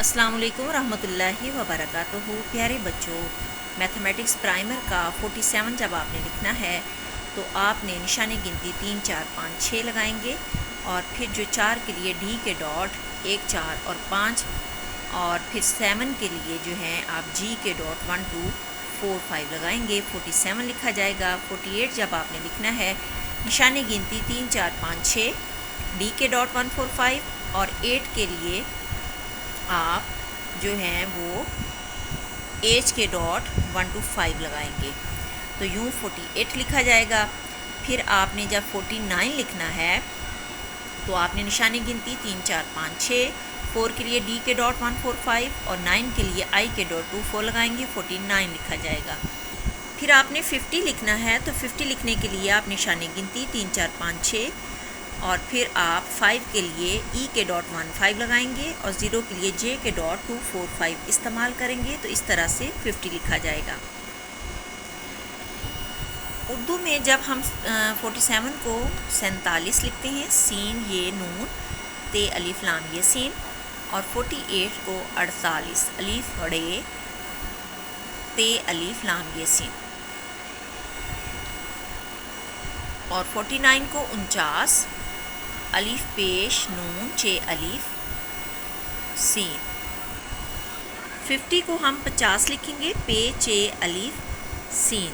अस्सलाम वालेकुम रहमतुल्लाहि व बरकातुहू। प्यारे बच्चों, मैथमेटिक्स प्राइमर का 47 जब आपने लिखना है तो आपने निशानी गिनती 3 4 5 6 लगाएंगे और फिर जो 4 के लिए डी के डॉट 1 4 और 5 और फिर 7 के लिए जो है आप जी के डॉट 1 2 4 5 लगाएंगे। 47 लिखा जाएगा। 48 जब आपने लिखना है निशानी गिनती 3 4 5 6 डी के डॉट 1 4 5 और 8 के लिए आप जो हैं वो एच के डॉट 1 2 5 लगाएंगे तो यूँ 48 लिखा जाएगा। फिर आपने जब 49 लिखना है तो आपने निशानी गिनती 3 4 5 6 4 के लिए डी के डॉट 1 4 5 और 9 के लिए आई के डॉट 2 4 लगाएंगे। 49 लिखा जाएगा। फिर आपने 50 लिखना है तो 50 लिखने के लिए आप निशानी गिनती 3 4 5 6 और फिर आप 5 के लिए ई के डॉट 1 5 लगाएंगे और 0 के लिए जे के डॉट 2 4 5 इस्तेमाल करेंगे तो इस तरह से 50 लिखा जाएगा। उर्दू में जब हम 47 को 47 लिखते हैं, सीन ये नून ते अलिफ लाम ये सीन, और 48 को 48 अलिफ बड़े ते अलिफ लाम ये सीन, और 49 को 49 अलिफ पेश नून चे अलिफ सीन। 50 को हम 50 लिखेंगे पे चे अलिफ सीन।